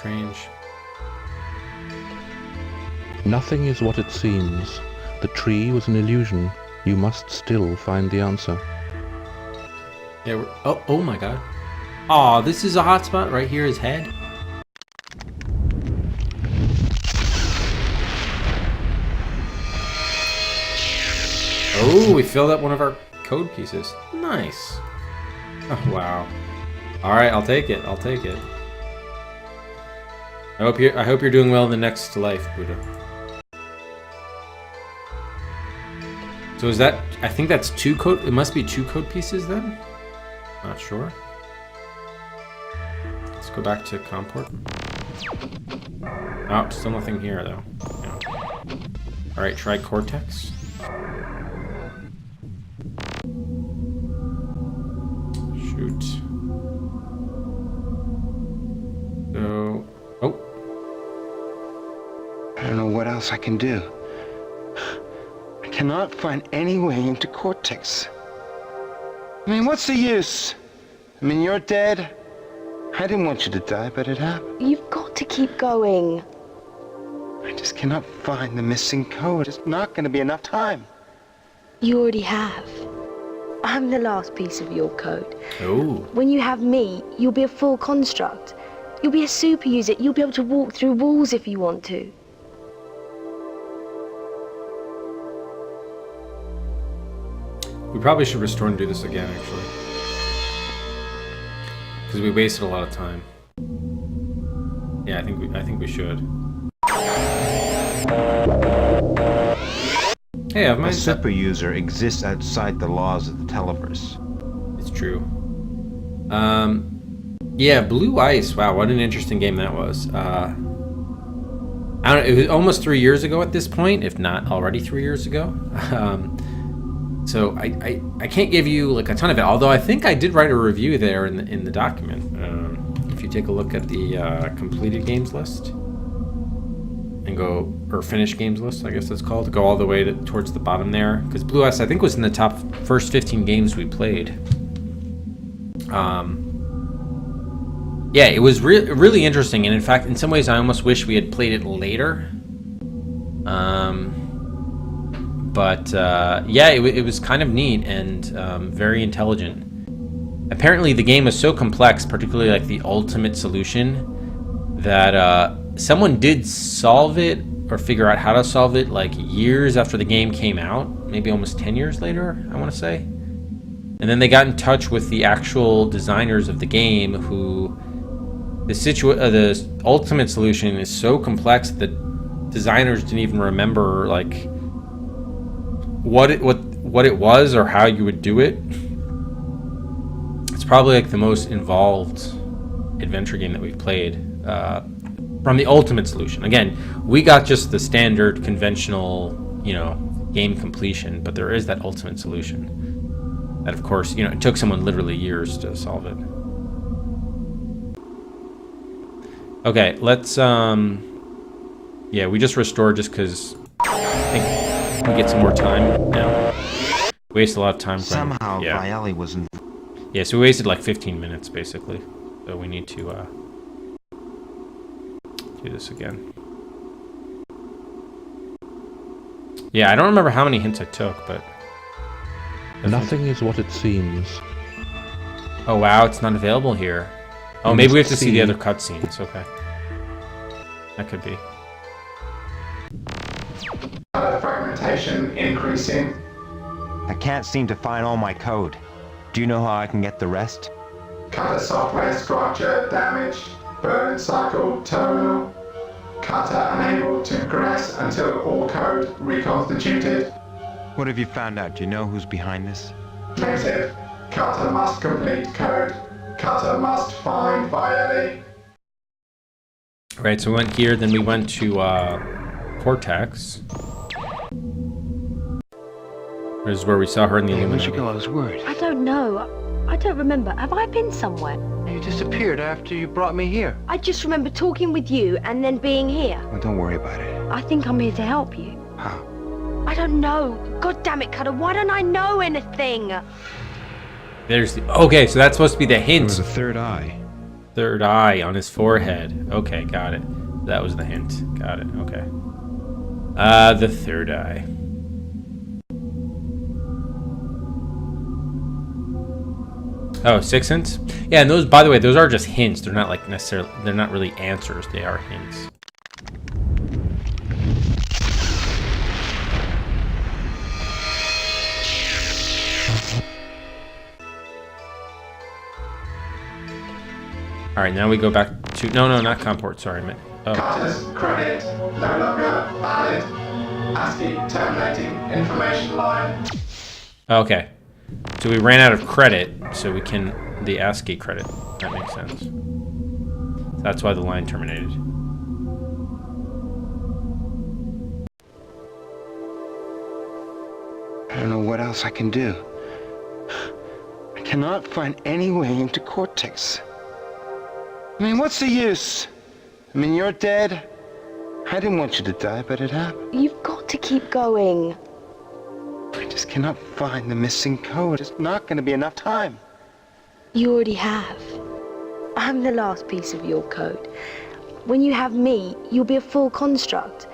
strange. Nothing is what it seems. The tree was an illusion. You must still find the answer. Yeah, oh my god. Aw, this is a hotspot right here, his head. Oh, we filled up one of our code pieces. Nice. Oh, wow. Alright, I'll take it. I'll take it. I hope you're doing well in the next life, Buddha. So is that, I think that's two code, it must be two code pieces then? Not sure. Let's go back to Comport. Oh, still nothing here though. No. Alright, try Cortex. Shoot. So, oh. I don't know what else I can do. I cannot find any way into Cortex. I mean, what's the use? I mean, you're dead. I didn't want you to die, but it happened. You've got to keep going. I just cannot find the missing code. It's not going to be enough time. You already have. I'm the last piece of your code. Oh. When you have me, you'll be a full construct. You'll be a super user. You'll be able to walk through walls if you want to. We probably should restore and do this again, actually. Because we wasted a lot of time. Yeah, I think we should. Hey, I've A super user exists outside the laws of the Televerse. It's true. Yeah, Blue Ice. Wow, what an interesting game that was. I don't know, it was almost 3 years ago at this point, if not already 3 years ago. So I can't give you like a ton of it, although I think I did write a review there in the document. If you take a look at the completed games list and go, or finished games list, I guess that's called, go all the way towards the bottom there, because Blue Ice I think was in the top first 15 games we played. Yeah, it was really interesting, and in fact, in some ways, I almost wish we had played it later. But yeah, it was kind of neat and very intelligent. Apparently, the game is so complex, particularly like the ultimate solution, that someone did solve it or figure out how to solve it like years after the game came out, maybe almost 10 years later, I want to say. And then they got in touch with the actual designers of the game, who the ultimate solution is so complex that designers didn't even remember like what it was or how you would do it. It's probably like the most involved adventure game that we've played from the ultimate solution. Again, we got just the standard conventional, game completion, but there is that ultimate solution that, of course, it took someone literally years to solve it. Okay, let's yeah, we just restored just because I think we get some more time now. Waste a lot of time. Somehow, Viali was in. Yeah, so we wasted like 15 minutes basically. So we need to do this again. Yeah, I don't remember how many hints I took, but Nothing is what it seems. oh wow, it's not available here. Oh, You maybe we have must to see the see- other cutscenes. Okay, that could be. Fragmentation increasing. I can't seem to find all my code. Do you know how I can get the rest? Cutter software structure damaged. Burn cycle terminal. Cutter unable to progress until all code reconstituted. What have you found out? Do you know who's behind this? Negative. Cutter must complete code. Cutter must find Viali. Right, so we went here, then we went to Cortex. This is where we saw her in the Hey, where'd you Illuminati. go? I was worried. I don't know. I don't remember. Have I been somewhere? You disappeared after you brought me here. I just remember talking with you and then being here. Well, don't worry about it. I think I'm here to help you. How? I don't know. God damn it, Cutter. Why don't I know anything? There's the... Okay, so that's supposed to be the There hint. was a third eye. Third eye on his forehead. Okay, got it. That was the hint. Got it. Okay. The third eye. Oh, 6 hints? Yeah, and those, by the way, those are just hints. They're not like necessarily, they're not really answers. They are hints. All right, now we go back to, no, not comport, sorry. Oh. Cutter's credit no longer valid. ASCII terminating information line. Okay. So we ran out of credit, so we can, the ASCII credit. That makes sense. That's why the line terminated. I don't know what else I can do. I cannot find any way into Cortex. I mean, what's the use? I mean, you're dead. I didn't want you to die, but it happened. You've got to keep going. I just cannot find the missing code. It's not going to be enough time. You already have. I'm the last piece of your code. When you have me, you'll be a full construct.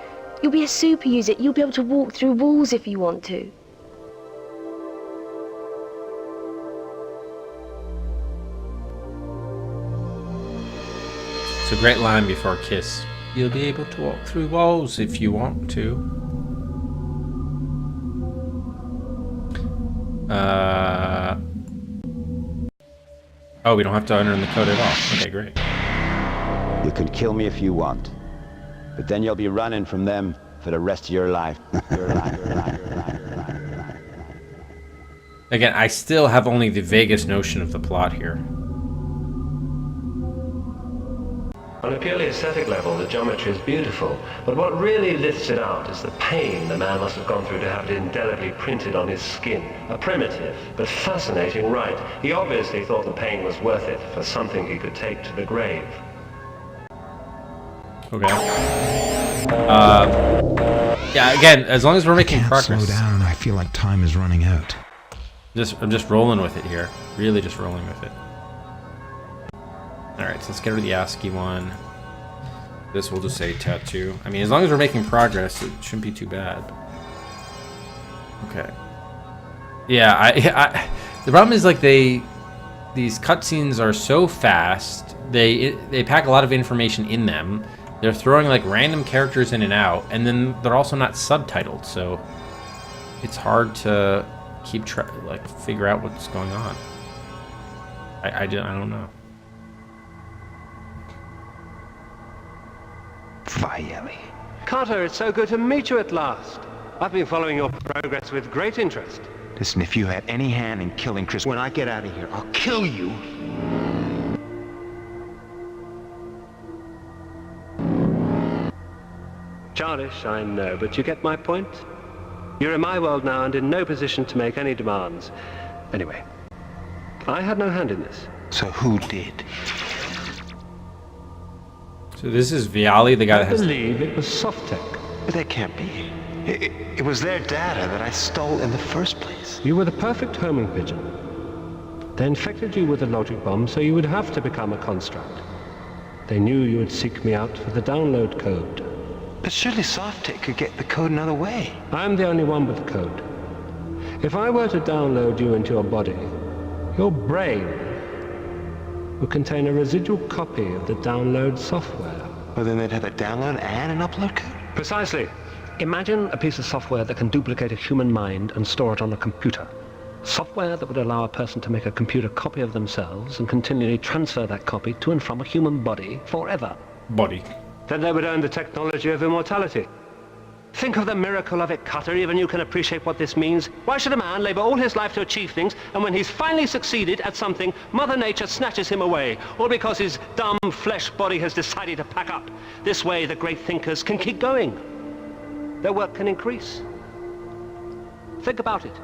You'll be a super user. You'll be able to walk through walls if you want to. It's a great line before a kiss. You'll be able to walk through walls if you want to. Oh, we don't have to enter in the code at all. Okay, great. You can kill me if you want, but then you'll be running from them for the rest of your life. Again, I still have only the vaguest notion of the plot here. On a purely aesthetic level, the geometry is beautiful, but what really lifts it out is the pain the man must have gone through to have it indelibly printed on his skin. A primitive, but fascinating rite. He obviously thought the pain was worth it for something he could take to the grave. Okay. Yeah, again, as long as we're making progress. Slow down, I feel like time is running out. I'm just rolling with it here. Really just rolling with it. Alright, so let's get rid of the ASCII one. This will just say tattoo. I mean, as long as we're making progress, it shouldn't be too bad. Okay. Yeah, the problem is like these cutscenes are so fast. They pack a lot of information in them. They're throwing like random characters in and out, and then they're also not subtitled, so it's hard to keep figure out what's going on. I don't know. Finally. Carter, it's so good to meet you at last. I've been following your progress with great interest. Listen, if you had any hand in killing Chris, when I get out of here, I'll kill you. Childish, I know, but you get my point? You're in my world now and in no position to make any demands. Anyway, I had no hand in this. So who did? So this is Viali, the guy that has... I believe it was Softech. But that can't be. It was their data that I stole in the first place. You were the perfect homing pigeon. They infected you with a logic bomb, so you would have to become a construct. They knew you would seek me out for the download code. But surely Softech could get the code another way. I'm the only one with the code. If I were to download you into your body, your brain would contain a residual copy of the download software. Well, then they'd have a download and an upload code? Precisely. Imagine a piece of software that can duplicate a human mind and store it on a computer. Software that would allow a person to make a computer copy of themselves and continually transfer that copy to and from a human body forever. Body. Then they would own the technology of immortality. Think of the miracle of it, Cutter. Even you can appreciate what this means. Why should a man labor all his life to achieve things, and when he's finally succeeded at something, Mother Nature snatches him away, all because his dumb flesh body has decided to pack up? This way, the great thinkers can keep going. Their work can increase. Think about it.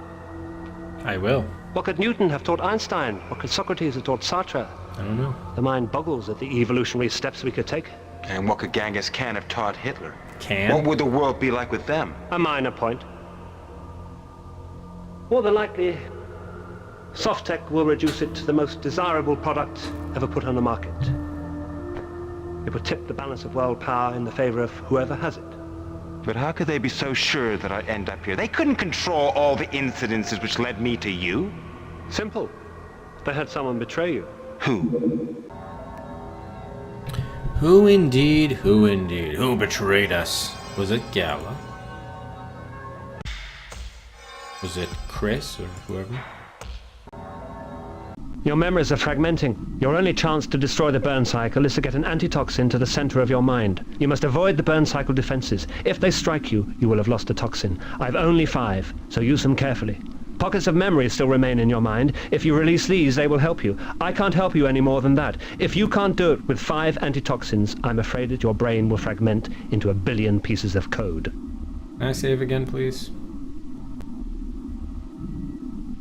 I will. What could Newton have taught Einstein? What could Socrates have taught Sartre? I don't know. The mind boggles at the evolutionary steps we could take. And what could Genghis Khan have taught Hitler? Can? What would the world be like with them? A minor point. More than likely, Softech will reduce it to the most desirable product ever put on the market. It would tip the balance of world power in the favor of whoever has it. But how could they be so sure that I'd end up here? They couldn't control all the incidences which led me to you. Simple. They had someone betray you. Who? Who indeed? Who indeed? Who betrayed us? Was it Gala? Was it Chris or whoever? Your memories are fragmenting. Your only chance to destroy the burn cycle is to get an antitoxin to the center of your mind. You must avoid the burn cycle defenses. If they strike you, you will have lost a toxin. I've only 5, so use them carefully. Pockets of memory still remain in your mind. If you release these, they will help you. I can't help you any more than that. If you can't do it with 5 antitoxins, I'm afraid that your brain will fragment into a billion pieces of code. Can I save again, please?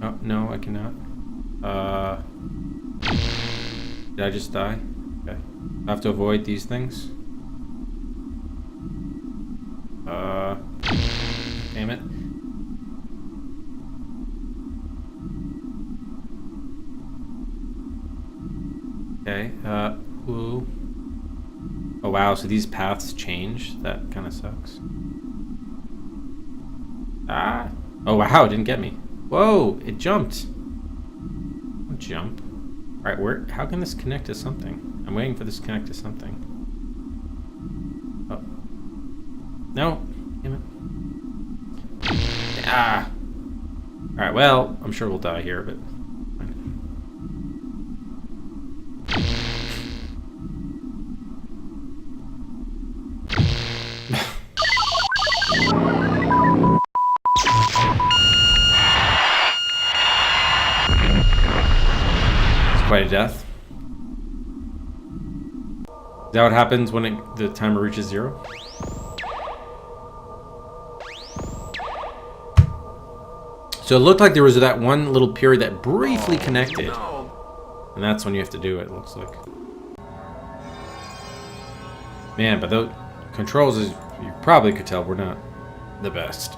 Oh, no, I cannot. Did I just die? Okay. I have to avoid these things. Damn it. Okay, ooh. Oh wow, so these paths change? That kind of sucks. Ah! Oh wow, it didn't get me. Whoa, it jumped. Don't jump. Alright, where? How can this connect to something? I'm waiting for this to connect to something. Oh. No! Damn it. Ah! Alright, well, I'm sure we'll die here, but... Quite a death. Is that what happens when the timer reaches 0? So it looked like there was that one little period that briefly connected. And that's when you have to do it, looks like. Man, but those controls, as you probably could tell, were not the best.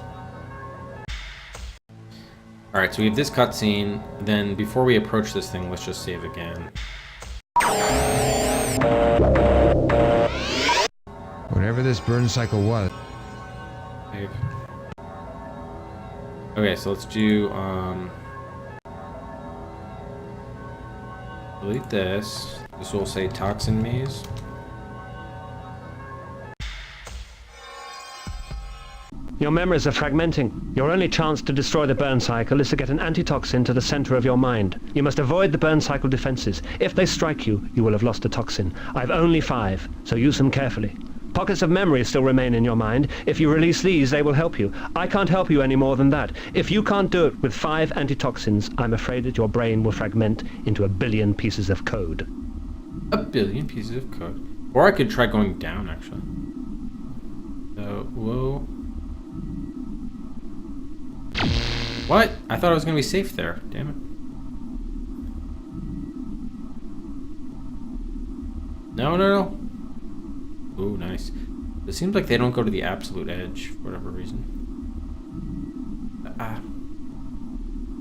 Alright, so we have this cutscene. Then before we approach this thing, let's just save again. Whatever this burn cycle was. Save. Okay, so let's do, delete this. This will say Toxin Maze. Your memories are fragmenting. Your only chance to destroy the burn cycle is to get an antitoxin to the center of your mind. You must avoid the burn cycle defenses. If they strike you, you will have lost a toxin. I've only 5, so use them carefully. Pockets of memory still remain in your mind. If you release these, they will help you. I can't help you any more than that. If you can't do it with 5 antitoxins, I'm afraid that your brain will fragment into a billion pieces of code. A billion pieces of code. Or I could try going down, actually. So, whoa. What? I thought I was going to be safe there. Damn it. No, no, no. Ooh, nice. It seems like they don't go to the absolute edge for whatever reason. Ah.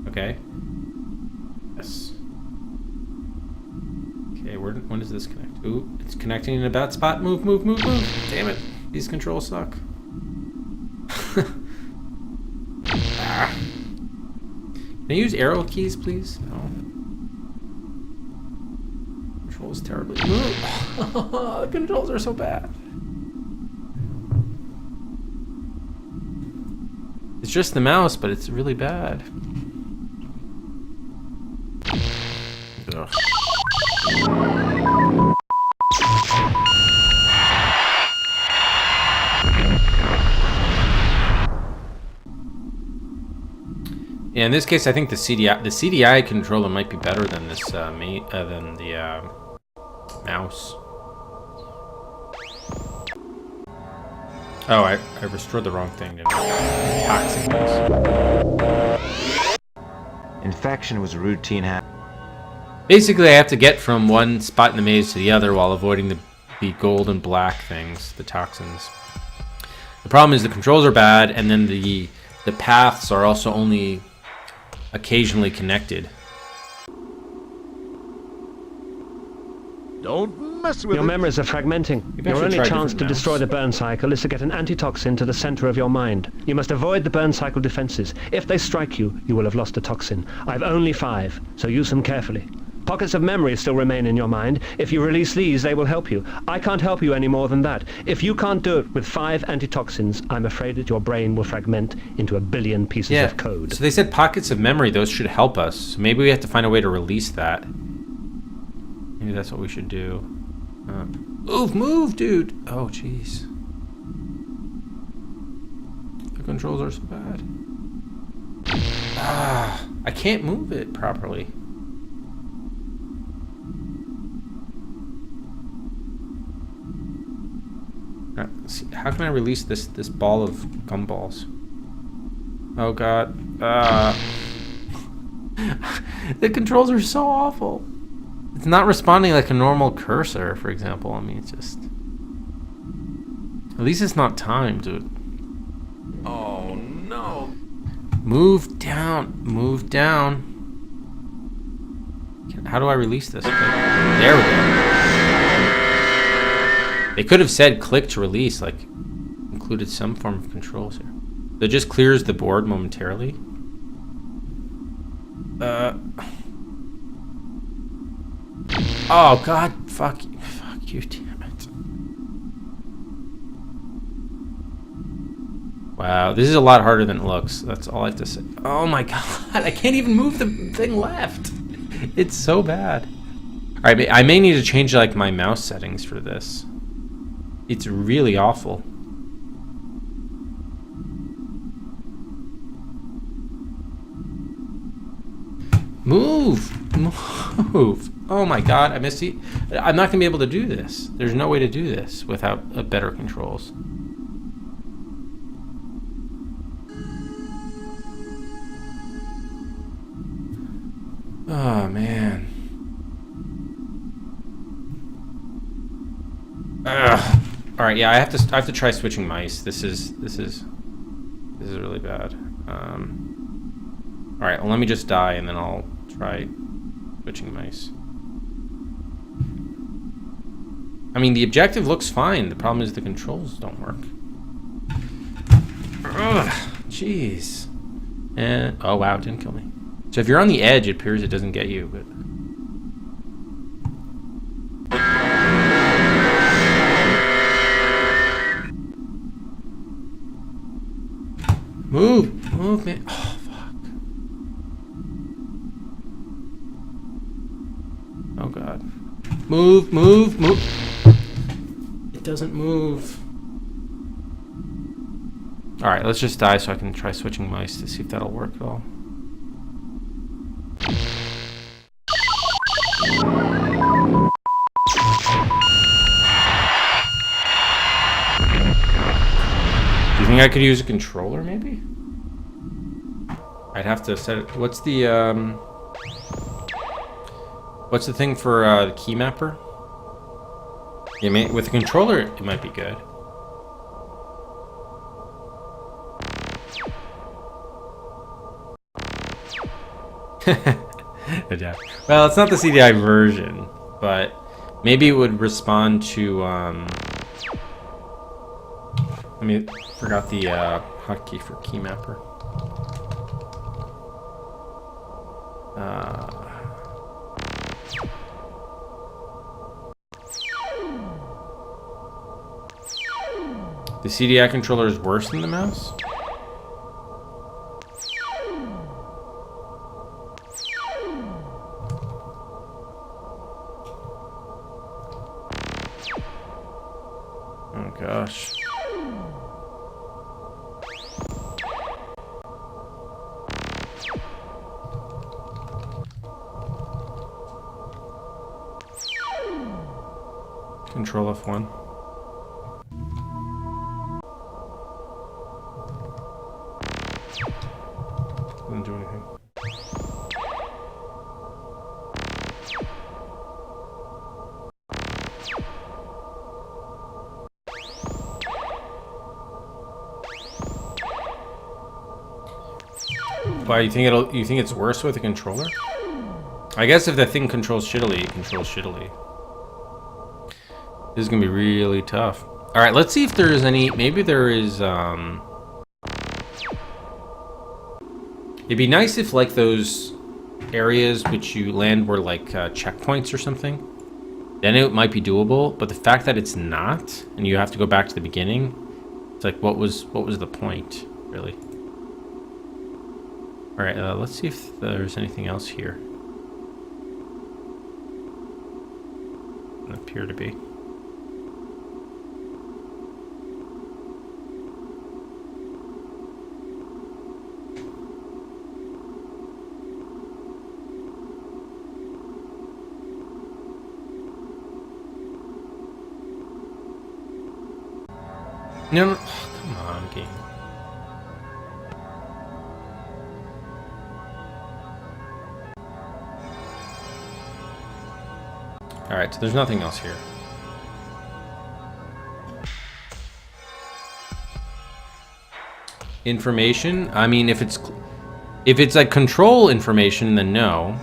Okay. Yes. Okay, when does this connect? Ooh, it's connecting in a bad spot. Move, move, move, move. Damn it. These controls suck. Ah. Can I use arrow keys, please? No. Controls terribly. The controls are so bad. It's just the mouse, but it's really bad. Ugh. Yeah, in this case, I think the CDI controller might be better than this than the mouse. Oh, I restored the wrong thing, didn't I? Toxic maze. Infection was a routine habit. Basically, I have to get from one spot in the maze to the other while avoiding the gold and black things, the toxins. The problem is the controls are bad, and then the paths are also only occasionally connected. Don't mess with Your it. memories are fragmenting. Maybe I Your should only try a chance to different destroy mouse. the burn cycle is to get an antitoxin to the center of your mind. You must avoid the burn cycle defenses. If they strike you, you will have lost a toxin. I've only 5, so use them carefully. Pockets of memory still remain in your mind. If you release these, they will help you. I can't help you any more than that. If you can't do it with 5 antitoxins, I'm afraid that your brain will fragment into a billion pieces of code. So they said pockets of memory, those should help us. So maybe we have to find a way to release that. Maybe that's what we should do. Move, dude! Oh, jeez. The controls are so bad. I can't move it properly. Let's see, how can I release this ball of gumballs? Oh god. The controls are so awful. It's not responding like a normal cursor, for example. I mean, it's just... At least it's not timed, dude. Oh no. Move down. Move down. How do I release this? There we go. They could have said click to release, like included some form of controls here. That just clears the board momentarily. Oh god, fuck you, damn it. Wow, this is a lot harder than it looks. That's all I have to say. Oh my god, I can't even move the thing left. It's so bad. All right, I may need to change like my mouse settings for this. It's really awful. Move! Oh my god, I missed it. I'm not gonna be able to do this. There's no way to do this without better controls. Oh man. Ugh. All right, yeah, I have to try switching mice. This is really bad. All right, well, let me just die and then I'll try switching mice. I mean, the objective looks fine. The problem is the controls don't work. Ugh, jeez. And oh wow, it didn't kill me. So if you're on the edge, it appears it doesn't get you, but. Move, man. Oh, fuck. Oh, God. Move. It doesn't move. All right, let's just die so I can try switching mice to see if that'll work at all. Do you think I could use a controller, maybe? I'd have to set it. What's the thing for the key mapper? Yeah, with a controller, it might be good. Yeah. Well, it's not the CDI version, but maybe it would respond to. I mean, forgot the hotkey for keymapper. The CDI controller is worse than the mouse? Oh gosh. Control F1. Doesn't do anything. Why, you think it's worse with a controller? I guess if the thing controls shittily, it controls shittily. This is gonna be really tough. All right, let's see if there is any. Maybe there is. It'd be nice if like those areas which you land were like checkpoints or something. Then it might be doable. But the fact that it's not, and you have to go back to the beginning, it's like what was the point, really? All right, let's see if there's anything else here. Doesn't appear to be. No, oh, come on, game. All right, so there's nothing else here. Information? I mean, if it's like control information, then no.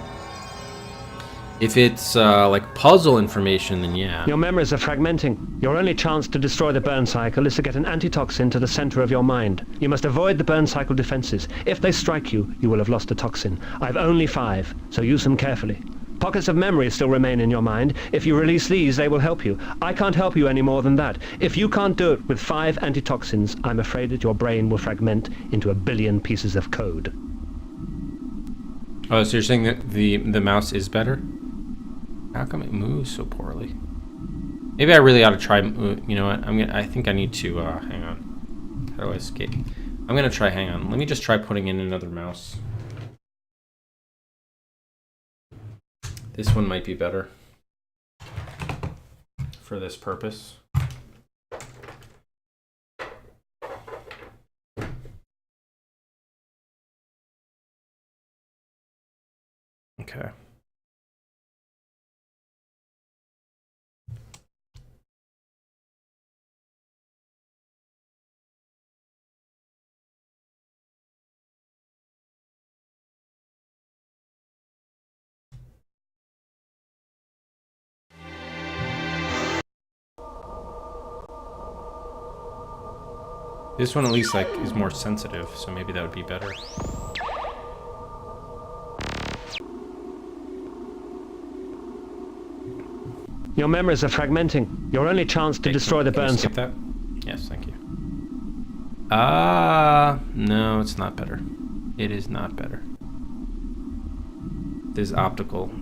If it's like puzzle information, then yeah. Your memories are fragmenting. Your only chance to destroy the burn cycle is to get an antitoxin to the center of your mind. You must avoid the burn cycle defenses. If they strike you, you will have lost a toxin. I've only 5, so use them carefully. Pockets of memory still remain in your mind. If you release these, they will help you. I can't help you any more than that. If you can't do it with 5 antitoxins, I'm afraid that your brain will fragment into a billion pieces of code. Oh, so you're saying that the mouse is better? How come it moves so poorly? Maybe I really ought to try. You know what? I think I need to. Hang on. How do I escape? I'm gonna try. Hang on. Let me just try putting in another mouse. This one might be better for this purpose. Okay. This one at least like is more sensitive, so maybe that would be better. Your memories are fragmenting. Your only chance to destroy the burn cycle. Skip that? Yes, thank you. No, it's not better. It is not better. This is optical.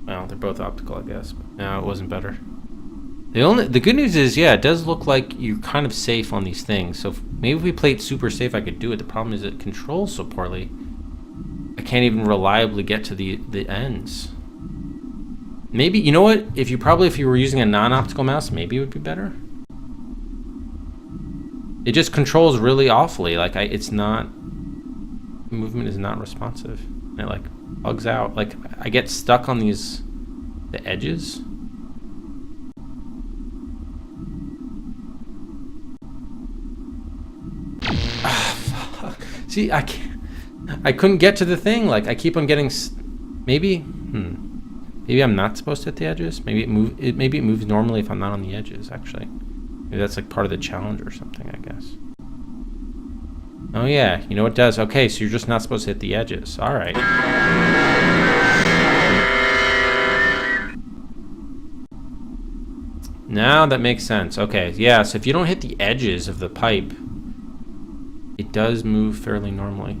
Well, they're both optical, I guess. But no, it wasn't better. The good news is, yeah, it does look like you're kind of safe on these things. So maybe if we played super safe, I could do it. The problem is it controls so poorly. I can't even reliably get to the ends. Maybe, you know what? If you were using a non-optical mouse, maybe it would be better. It just controls really awfully. Like it's not, movement is not responsive. It like bugs out. Like I get stuck on the edges. See, I couldn't get to the thing. Like I keep on getting. Maybe I'm not supposed to hit the edges. Maybe it moves normally if I'm not on the edges. Actually, maybe that's like part of the challenge or something, I guess. Oh yeah, you know it does. Okay, so you're just not supposed to hit the edges. All right. Now that makes sense. Okay, yeah. So if you don't hit the edges of the pipe, it does move fairly normally.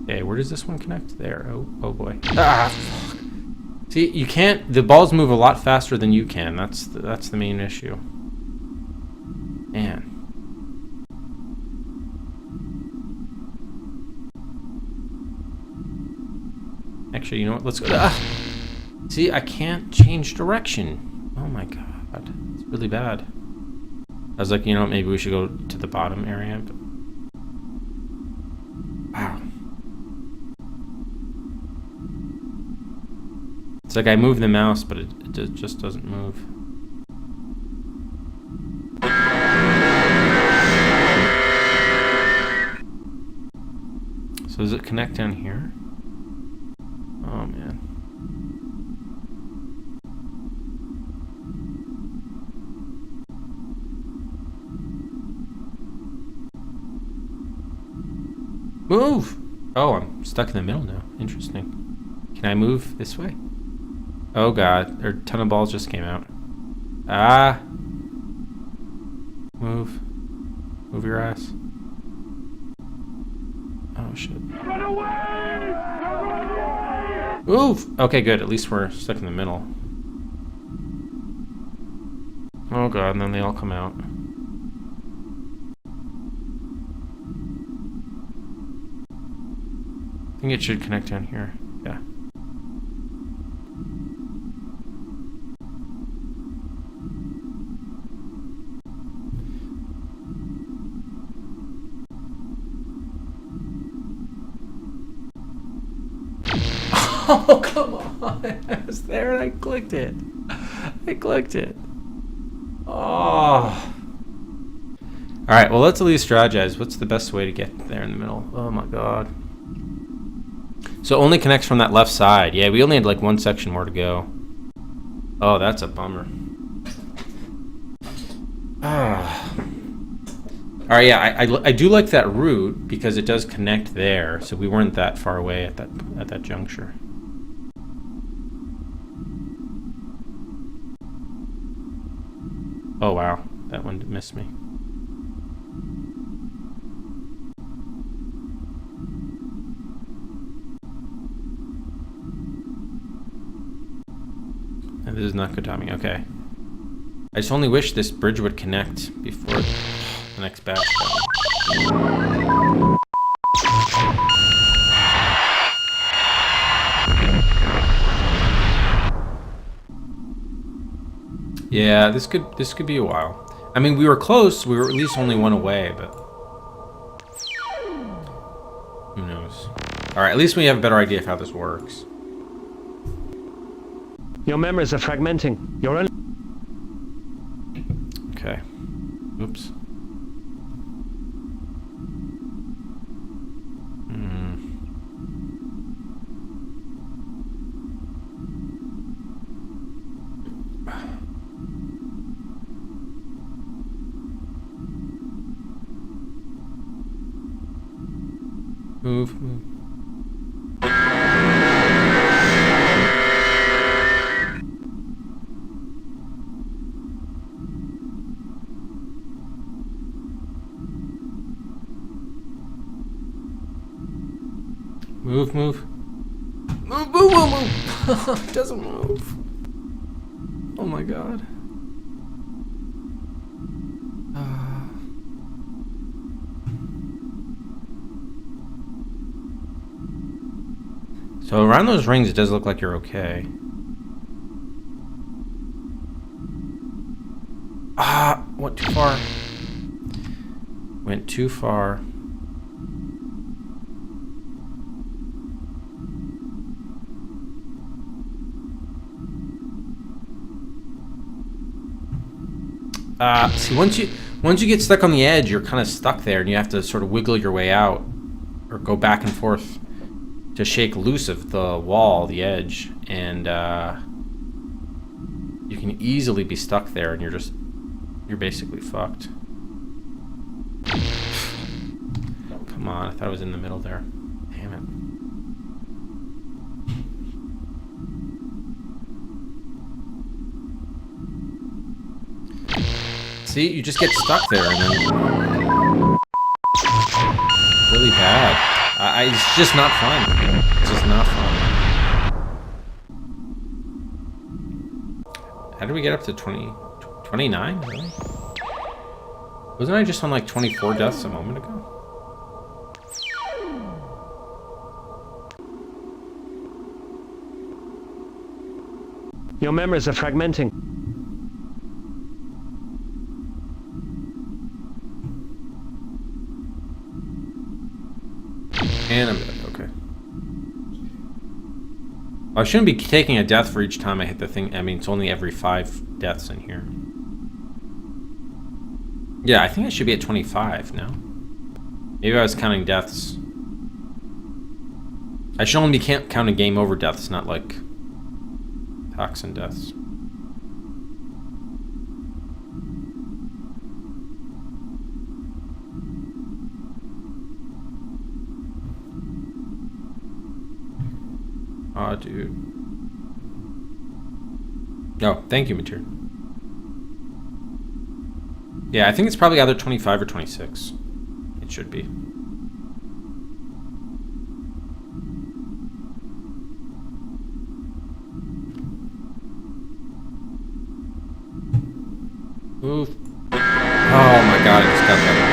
Okay, where does this one connect? There. Oh boy. Ah, fuck. See, you can't. The balls move a lot faster than you can. That's the main issue. Man. Actually, you know what? Let's go. Ah! See, I can't change direction. Oh my god. It's really bad. I was like, you know what? Maybe we should go to the bottom area. But... wow. It's like I move the mouse, but it just doesn't move. So does it connect down here? Oh man. Move! Oh, I'm stuck in the middle now. Interesting. Can I move this way? Oh god, a ton of balls just came out. Ah! Move. Move your ass. Oh shit. Run away! Move! Okay, good. At least we're stuck in the middle. Oh god, and then they all come out. I think it should connect down here. Yeah. Oh, come on. I was there and I clicked it. I clicked it. Oh. Alright, well, let's at least strategize. What's the best way to get there in the middle? Oh my god. So it only connects from that left side. Yeah, we only had like one section more to go. Oh, that's a bummer. Ah. Alright, yeah, I do like that route because it does connect there, so we weren't that far away at that juncture. Oh wow, that one missed me. And this is not good timing. Okay. I just only wish this bridge would connect before the next batch. Yeah, this could be a while. I mean, we were close. We were at least only one away, but who knows? All right, at least we have a better idea of how this works. Your memories are fragmenting. You're only... Okay. Oops. Move, move. Move, move. Move, move, move, move. It doesn't move. Oh my god. So around those rings, it does look like you're okay. Ah, went too far. Went too far. See, once you get stuck on the edge, you're kind of stuck there, and you have to sort of wiggle your way out, or go back and forth to shake loose of the wall, the edge, and you can easily be stuck there, and you're basically fucked. Come on, I thought I was in the middle there. Damn it. See, you just get stuck there, and then really bad. It's just not fun. It's just not fun. How did we get up to 29? Really? Wasn't I just on like 24 deaths a moment ago? Your memories are fragmenting. And I'm dead. Okay. I shouldn't be taking a death for each time I hit the thing. I mean, it's only every 5 deaths in here. Yeah, I think I should be at 25 now. Maybe I was counting deaths I should only be counting game over deaths, not like toxin deaths. Aw, dude. Oh, thank you, Matir. Yeah, I think it's probably either 25 or 26. It should be. Oof. Oh my god, I just got that.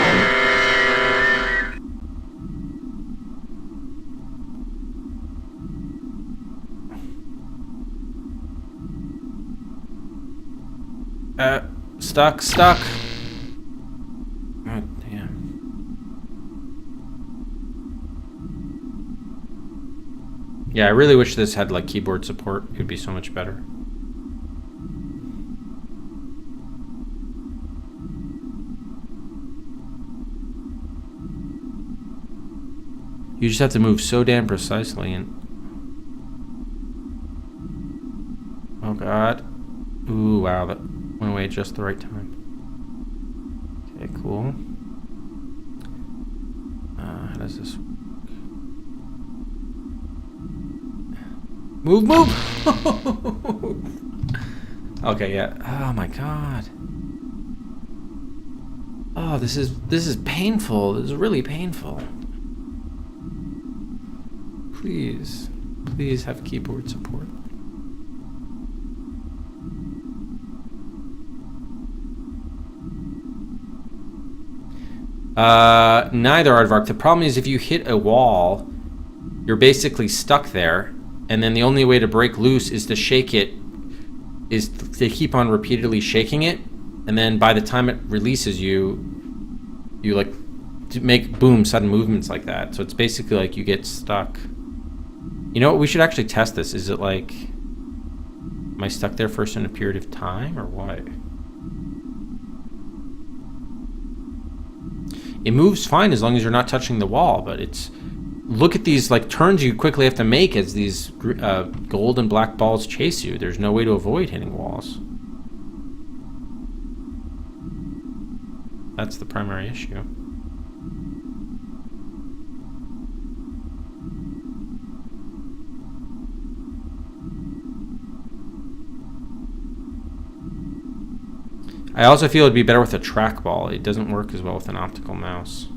Stuck. God damn. Yeah, I really wish this had like keyboard support. It would be so much better. You just have to move so damn precisely and... Oh god. Ooh, wow, that went away at just the right time. Okay, cool. How does this work? Move! Okay, yeah. Oh my god. Oh, this is painful. This is really painful. Please have keyboard support. Neither, Aardvark. The problem is if you hit a wall, you're basically stuck there, and then the only way to break loose is to shake it, is to keep on repeatedly shaking it, and then by the time it releases you like make boom sudden movements like that. So it's basically like you get stuck. You know what? We should actually test this. Is it like, am I stuck there for a certain period of time or what? It moves fine as long as you're not touching the wall, but it's... Look at these like turns you quickly have to make as these gold and black balls chase you. There's no way to avoid hitting walls. That's the primary issue. I also feel it'd be better with a trackball. It doesn't work as well with an optical mouse.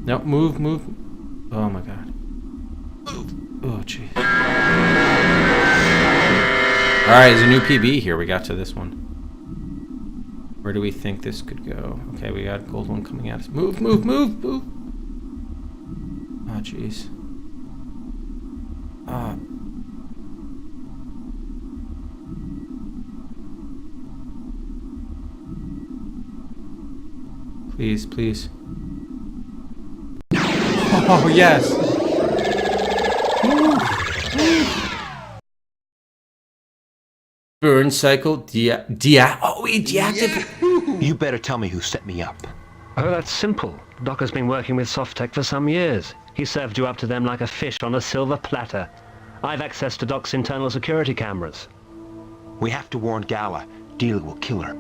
No, move. Oh my god. Move. Oh jeez. Alright, there's a new PB here. We got to this one. Where do we think this could go? Okay, we got a gold one coming at us. Move. Oh jeez. Please. Oh, yes. Burn cycle, we deactivated. You better tell me who set me up. Oh, that's simple. Doc has been working with Softech for some years. He served you up to them like a fish on a silver platter. I've access to Doc's internal security cameras. We have to warn Gala. Deal will kill her.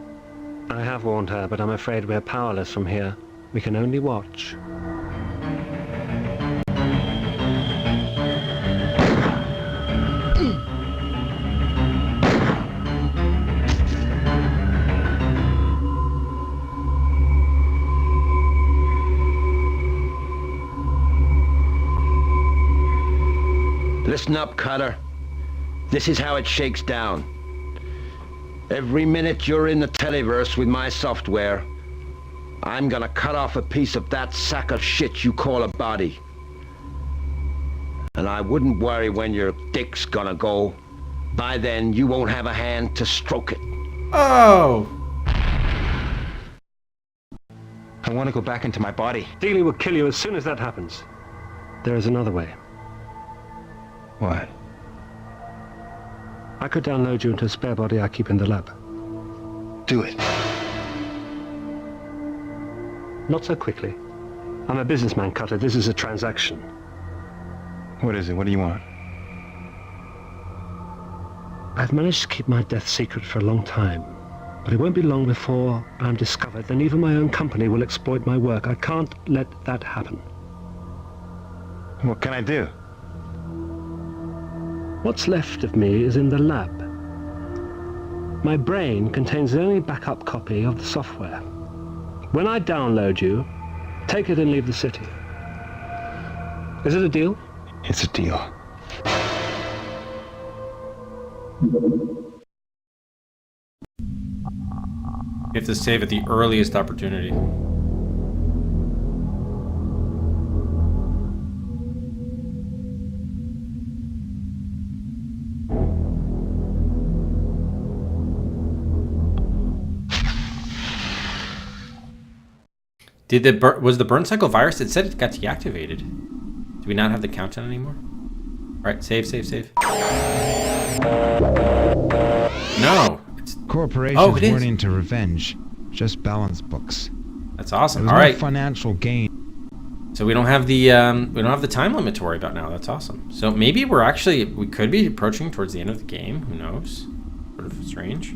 I have warned her, but I'm afraid we're powerless from here. We can only watch. Listen up, Cutter. This is how it shakes down. Every minute you're in the televerse with my software, I'm gonna cut off a piece of that sack of shit you call a body. And I wouldn't worry when your dick's gonna go. By then, you won't have a hand to stroke it. Oh! I want to go back into my body. Dealey will kill you as soon as that happens. There is another way. What? I could download you into a spare body I keep in the lab. Do it. Not so quickly. I'm a businessman, Cutter. This is a transaction. What is it? What do you want? I've managed to keep my death secret for a long time. But it won't be long before I'm discovered. Then even my own company will exploit my work. I can't let that happen. What can I do? What's left of me is in the lab. My brain contains the only backup copy of the software. When I download you, take it and leave the city. Is it a deal? It's a deal. You have to save at the earliest opportunity. Was the burn cycle virus? It said it got deactivated. Do we not have the countdown anymore? All right, save. No. Corporations weren't into revenge, just balance books. That's awesome. There was All right. no financial gain. So we don't have the time limit to worry about now. That's awesome. So maybe we could be approaching towards the end of the game. Who knows? Sort of strange.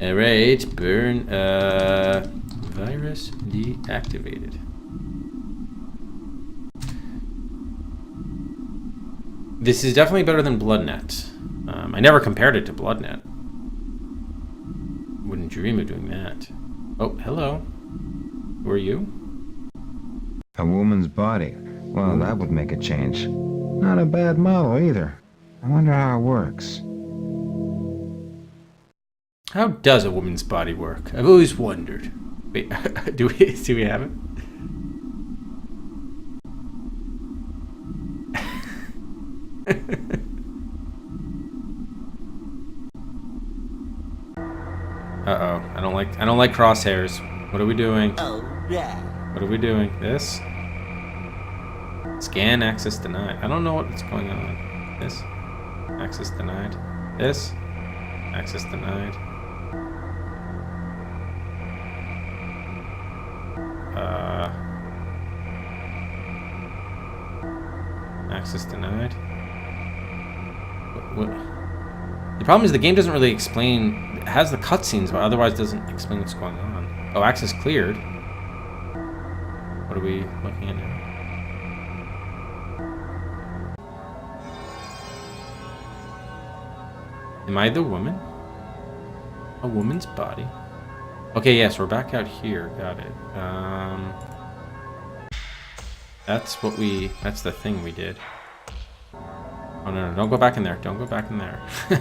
All right, burn virus deactivated. This is definitely better than BloodNet. I never compared it to BloodNet. Wouldn't dream of doing that. Oh, hello. Who are you? A woman's body. Well, that would make a change. Not a bad model either. I wonder how it works. How does a woman's body work? I've always wondered. Wait, do we have it? Uh-oh. I don't like crosshairs. What are we doing? Oh, yeah. What are we doing? This? Scan access denied. I don't know what's going on. This? Access denied. This? Access denied. Access denied. What? The problem is the game doesn't really explain. It has the cutscenes, but otherwise doesn't explain what's going on. Oh, access cleared. What are we looking at now? Am I the woman? A woman's body? Okay, yes, we're back out here. Got it. That's the thing we did. Oh, no, don't go back in there. Don't go back in there.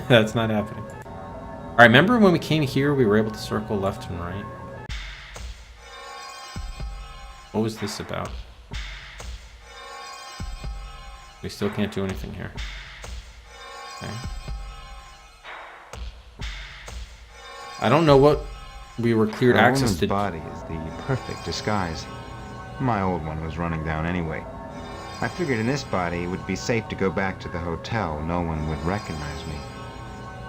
That's not happening. All right, remember when we came here, we were able to circle left and right? What was this about? We still can't do anything here. Okay. I don't know what we were cleared access to. A woman's body is the perfect disguise. My old one was running down anyway. I figured in this body it would be safe to go back to the hotel. No one would recognize me.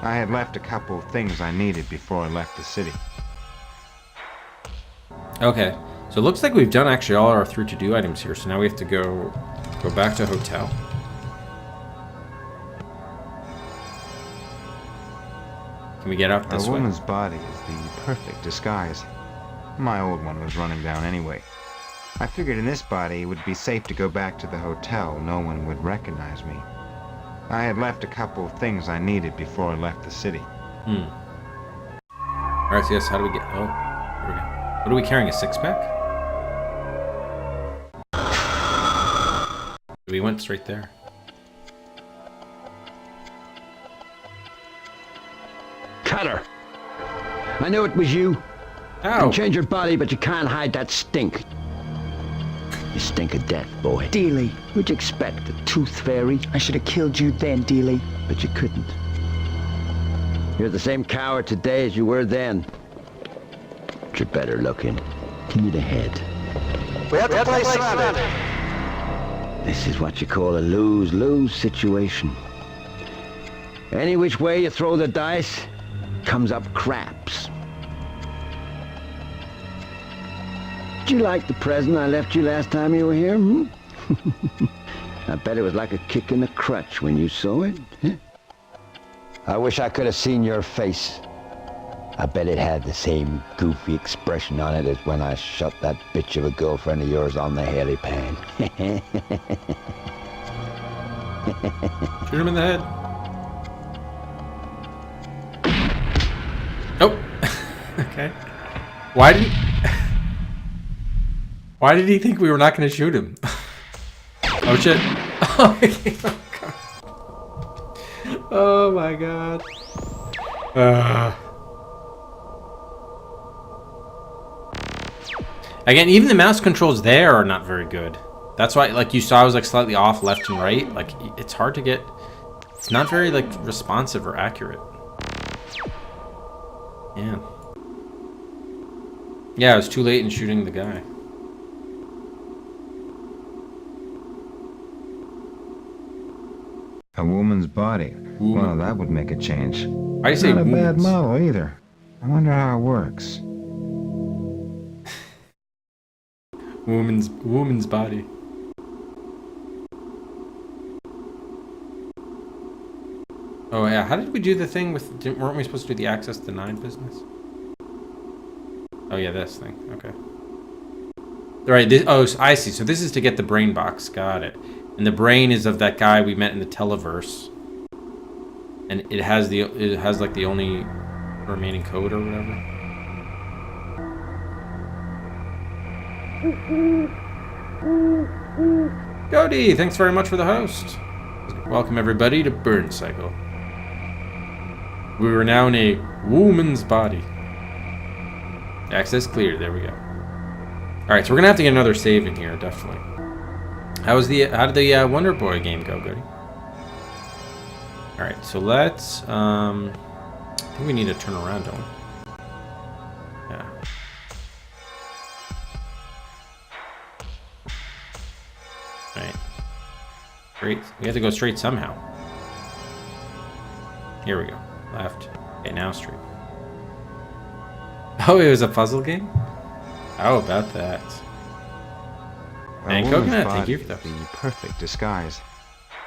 I had left a couple of things I needed before I left the city. Okay, so it looks like we've done actually all our through to-do items here. So now we have to go back to hotel. Can we get out this way? A woman's body is the perfect disguise. My old one was running down anyway. I figured in this body it would be safe to go back to the hotel. No one would recognize me. I had left a couple of things I needed before I left the city. Alright, so yes, how do we get... Oh, here we go. What are we carrying, a six-pack? We went straight there. Cutter! I knew it was you. You Ow! can change your body, but you can't hide that stink. You stink of death, boy. Dealey. What'd you expect, a tooth fairy? I should have killed you then, Dealey. But you couldn't. You're the same coward today as you were then. But you're better looking. Give me the head. We have to play surrounded. This is what you call a lose-lose situation. Any which way you throw the dice, comes up craps. Did you like the present I left you last time you were here, hmm? I bet it was like a kick in the crutch when you saw it. Huh? I wish I could have seen your face. I bet it had the same goofy expression on it as when I shot that bitch of a girlfriend of yours on the helipan. Shoot him in the head. Oh. Okay. Why did he think we were not going to shoot him? Oh shit. Oh my god. Again, even the mouse controls there are not very good. That's why, like you saw, I was like slightly off left and right. Like it's hard to get. It's not very like responsive or accurate. Yeah. Yeah, I was too late in shooting the guy. A woman's body. Well, that would make a change. I say not a bad woman's. model either. I wonder how it works. Woman's body. Oh yeah, how did we do the thing with? Weren't we supposed to do the access denied business? Oh yeah, this thing. Okay. All right. So I see. So this is to get the brain box. Got it. And the brain is of that guy we met in the televerse. And it has like the only remaining code or whatever. Cody, thanks very much for the host. Welcome everybody to Burn Cycle. We are now in a woman's body. Access clear. There we go. All right, so we're gonna have to get another save in here, definitely. How did the Wonder Boy game go, Goody? All right, so let's. I think we need to turn around, don't we? Yeah. All right. Straight. We have to go straight somehow. Here we go. Left. Okay, now straight. Oh, it was a puzzle game? How about that? And Coconut, thank you for that. The perfect disguise.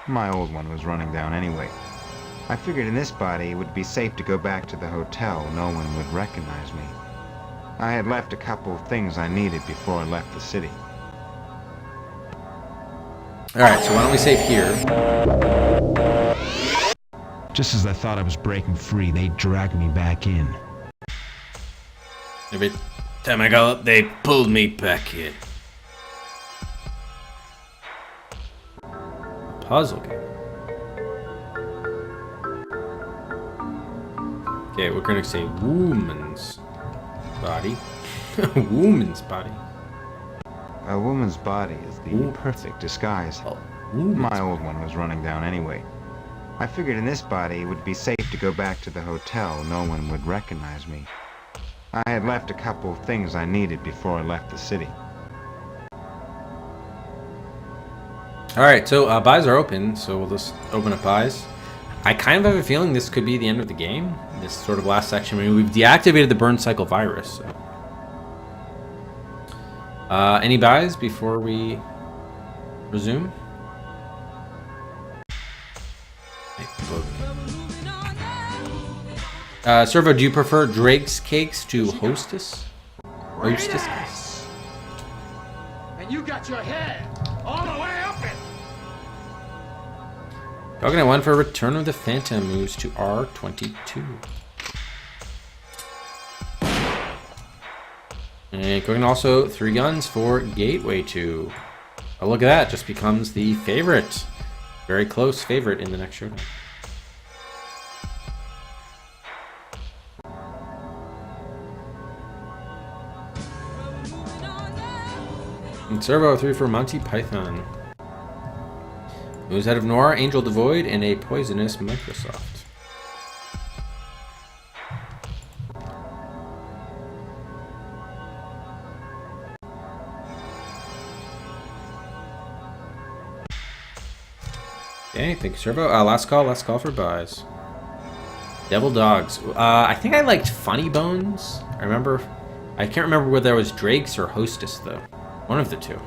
My old one was running down anyway. I figured in this body it would be safe to go back to the hotel. No one would recognize me. I had left a couple of things I needed before I left the city. Alright, so why don't we save here? Just as I thought I was breaking free, they dragged me back in. Every time I go up, they pulled me back in. Puzzle game. Okay, we're gonna say woman's body. Woman's body. A woman's body is the perfect disguise. My old one was running down anyway. I figured in this body it would be safe to go back to the hotel. No one would recognize me. I had left a couple of things I needed before I left the city. Alright, so buys are open, so we'll just open up buys. I kind of have a feeling this could be the end of the game. This sort of last section. I mean, we've deactivated the burn cycle virus. So. Any buys before we resume? Servo, do you prefer Drake's cakes to Hostess? Hostess? And you got your head all the way up it. Coconut 1 for Return of the Phantom moves to R22. And Coconut also 3 guns for Gateway 2. Oh, look at that. Just becomes the favorite. Very close favorite in the next showdown. And Servo 3 for Monty Python. Moves out of Noir, Angel the Void, and a Poisonous Microsoft. Okay, thank you, Servo. Last call for buys. Devil Dogs. I think I liked Funny Bones. I remember I can't remember whether that was Drake's or Hostess, though. One of the two.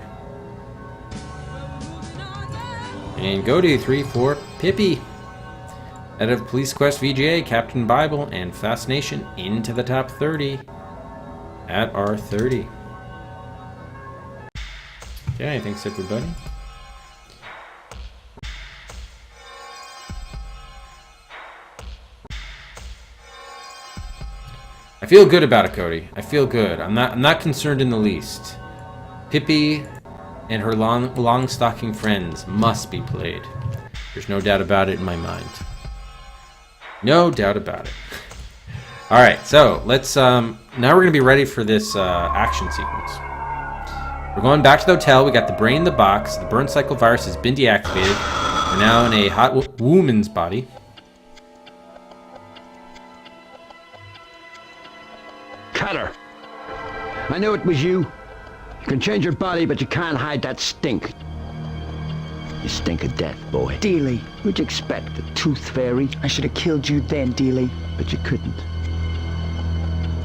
And go to 3 for Pippi. Out of Police Quest VGA, Captain Bible, and Fascination into the top 30 at R30. Okay, thanks everybody. I feel good about it, Cody. I feel good. I'm not concerned in the least. Pippi and her long-stocking friends must be played. There's no doubt about it in my mind. No doubt about it. All right, so let's. Now we're gonna be ready for this action sequence. We're going back to the hotel. We got the brain in the box. The burn cycle virus has been deactivated. We're now in a hot woman's body. Cutter! I knew it was you. You can change your body, but you can't hide that stink. You stink of death, boy. Dealey. What'd you expect, a tooth fairy? I should have killed you then, Dealey. But you couldn't.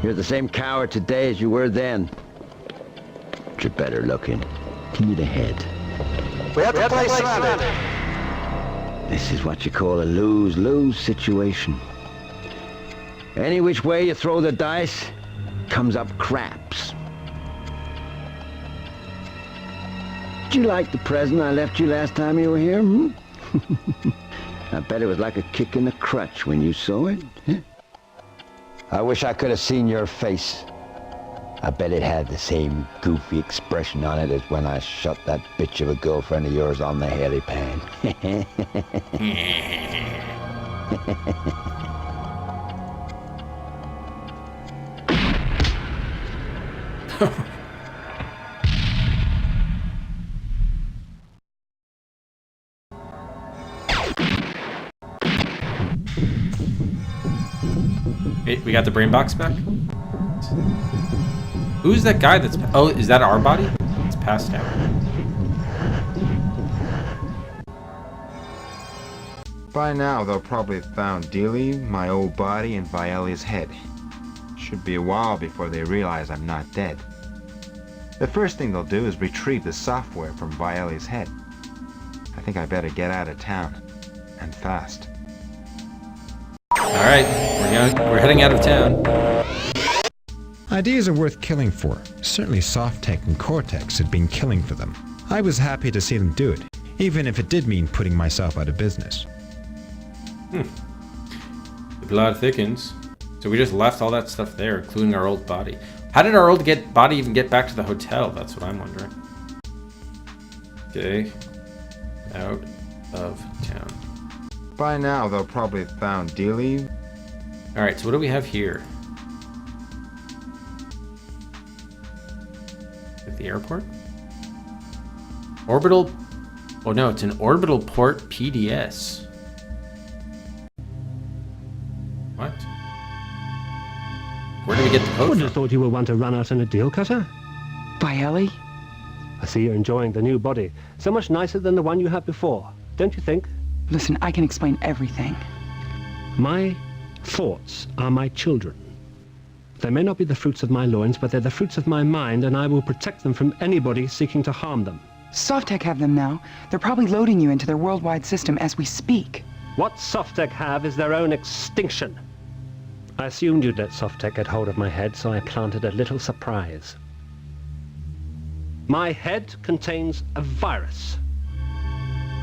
You're the same coward today as you were then. But you're better looking. Give me the head. We have to play surrounded. This is what you call a lose-lose situation. Any which way you throw the dice, comes up craps. Did you like the present I left you last time you were here, hmm? I bet it was like a kick in the crutch when you saw it. Huh? I wish I could have seen your face. I bet it had the same goofy expression on it as when I shot that bitch of a girlfriend of yours on the hairy pan. We got the brain box back? Who's that guy that's... Oh, is that our body? It's passed out. By now, they'll probably have found Dealey, my old body, and Viali's head. Should be a while before they realize I'm not dead. The first thing they'll do is retrieve the software from Viali's head. I think I better get out of town. And fast. Alright, we're heading out of town. Ideas are worth killing for. Certainly Softech and Cortex had been killing for them. I was happy to see them do it, even if it did mean putting myself out of business. The blood thickens. So we just left all that stuff there, including our old body. How did our old body even get back to the hotel? That's what I'm wondering. Okay. Out of town. By now, they'll probably have found Dealey. Alright, so what do we have here? At the airport? Orbital... Oh no, it's an orbital port PDS. What? Where do we get the I code would from? have thought you were one to run out on a deal cutter. Viali? I see you're enjoying the new body. So much nicer than the one you had before, don't you think? Listen, I can explain everything. My thoughts are my children. They may not be the fruits of my loins, but they're the fruits of my mind, and I will protect them from anybody seeking to harm them. Softech have them now. They're probably loading you into their worldwide system as we speak. What Softech have is their own extinction. I assumed you'd let Softech get hold of my head, so I planted a little surprise. My head contains a virus.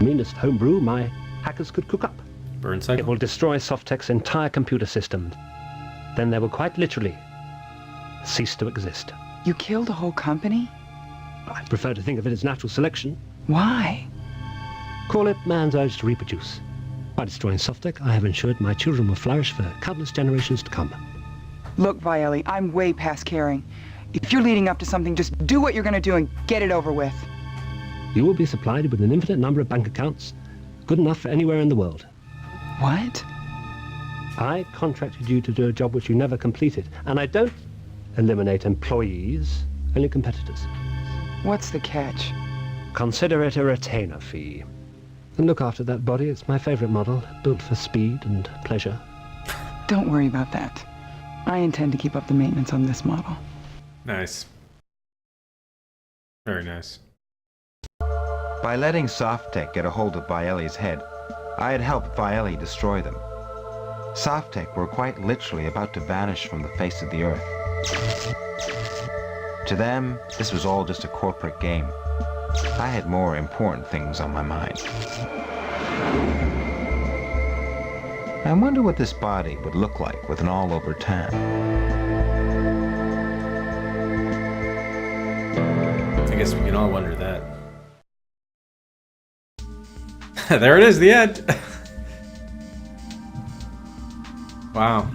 Meanest homebrew my hackers could cook up. Burn cycle? It will destroy Softech's entire computer system. Then they will quite literally cease to exist. You killed a whole company? I prefer to think of it as natural selection. Why? Call it man's urge to reproduce. By destroying Softech, I have ensured my children will flourish for countless generations to come. Look, Viali, I'm way past caring. If you're leading up to something, just do what you're gonna do and get it over with. You will be supplied with an infinite number of bank accounts, good enough for anywhere in the world. What? I contracted you to do a job which you never completed, and I don't eliminate employees, only competitors. What's the catch? Consider it a retainer fee. And look after that body. It's my favorite model, built for speed and pleasure. Don't worry about that. I intend to keep up the maintenance on this model. Nice. Very nice. By letting Softech get a hold of Vieli's head, I had helped Vieli destroy them. Softech were quite literally about to vanish from the face of the earth. To them, this was all just a corporate game. I had more important things on my mind. I wonder what this body would look like with an all-over tan. I guess we can all wonder that. There it is, the end. Wow.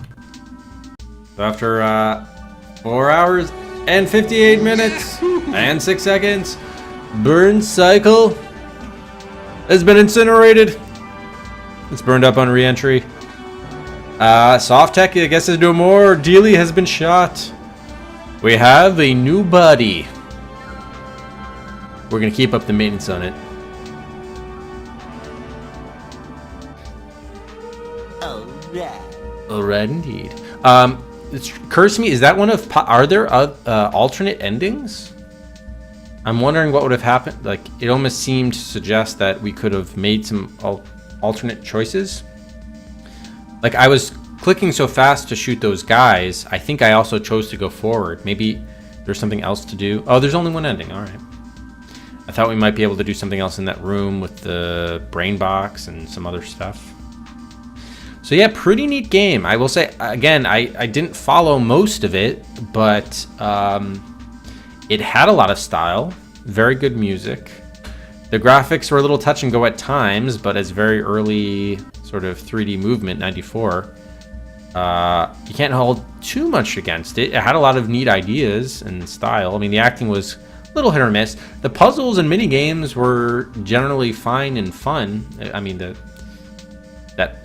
So after 4 hours and 58 minutes and 6 seconds, burn cycle has been incinerated. It's burned up on re-entry. Softech, I guess, is no more. Dealey has been shot. We have a new body. We're gonna keep up the maintenance on it. Alright, indeed. It occurs to me, is that one of... Are there alternate endings? I'm wondering what would have happened. Like, it almost seemed to suggest that we could have made some alternate choices. Like, I was clicking so fast to shoot those guys, I think I also chose to go forward. Maybe there's something else to do. Oh, there's only one ending. Alright. I thought we might be able to do something else in that room with the brain box and some other stuff. So yeah, pretty neat game. I will say, again, I didn't follow most of it, but it had a lot of style, very good music. The graphics were a little touch and go at times, but as very early sort of 3D movement, 94, you can't hold too much against it. It had a lot of neat ideas and style. I mean, the acting was a little hit or miss. The puzzles and mini games were generally fine and fun. I mean, that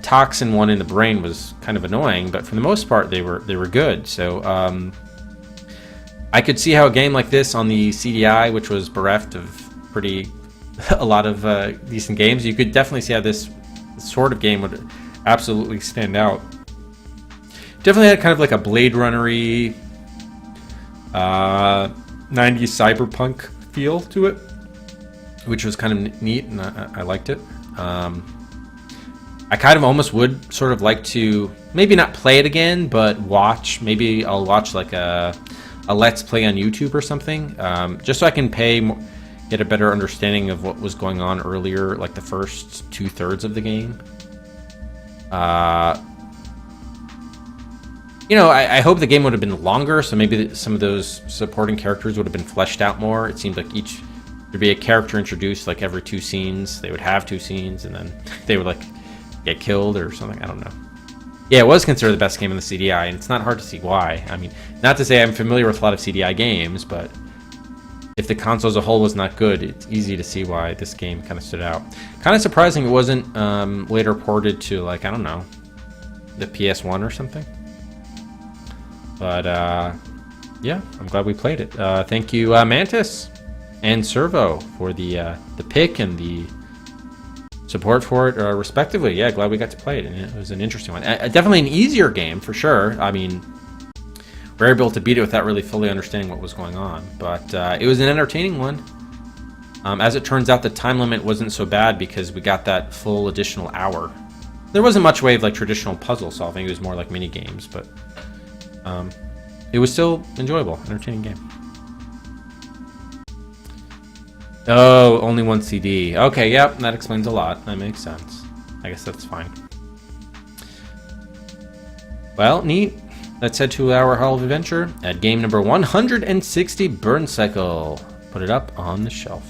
toxin one in the brain was kind of annoying, but for the most part, they were good. So I could see how a game like this on the CDI, which was bereft of a lot of decent games, you could definitely see how this sort of game would absolutely stand out. Definitely had kind of like a Blade Runner-y 90s cyberpunk feel to it, which was kind of neat, and I liked it. I kind of almost would sort of like to maybe not play it again, but watch. Maybe I'll watch like a Let's Play on YouTube or something, just so I can get a better understanding of what was going on earlier, like the first 2/3 of the game. You know, I hope the game would have been longer, so maybe some of those supporting characters would have been fleshed out more. It seemed like there'd be a character introduced like every 2 scenes. They would have 2 scenes, and then they would like get killed or something. I don't know. Yeah, it was considered the best game in the CDI, and it's not hard to see why. I mean, not to say I'm familiar with a lot of CDI games, but if the console as a whole was not good, it's easy to see why this game kind of stood out. Kind of surprising it wasn't later ported to, like, I don't know, the PS1 or something. But yeah, I'm glad we played it. Thank you, Mantis and Servo, for the pick and the support for it, respectively. Yeah, glad we got to play it, and it was an interesting one. Definitely an easier game, for sure. I mean, we were able to beat it without really fully understanding what was going on, but it was an entertaining one. As it turns out, the time limit wasn't so bad because we got that full additional hour. There wasn't much way of like traditional puzzle solving. It was more like mini games, but it was still enjoyable, entertaining game. Oh, only 1 CD. Okay, yep, that explains a lot. That makes sense. I guess that's fine. Well, neat. Let's head to our Hall of Adventure at game number 160, Burn Cycle. Put it up on the shelf.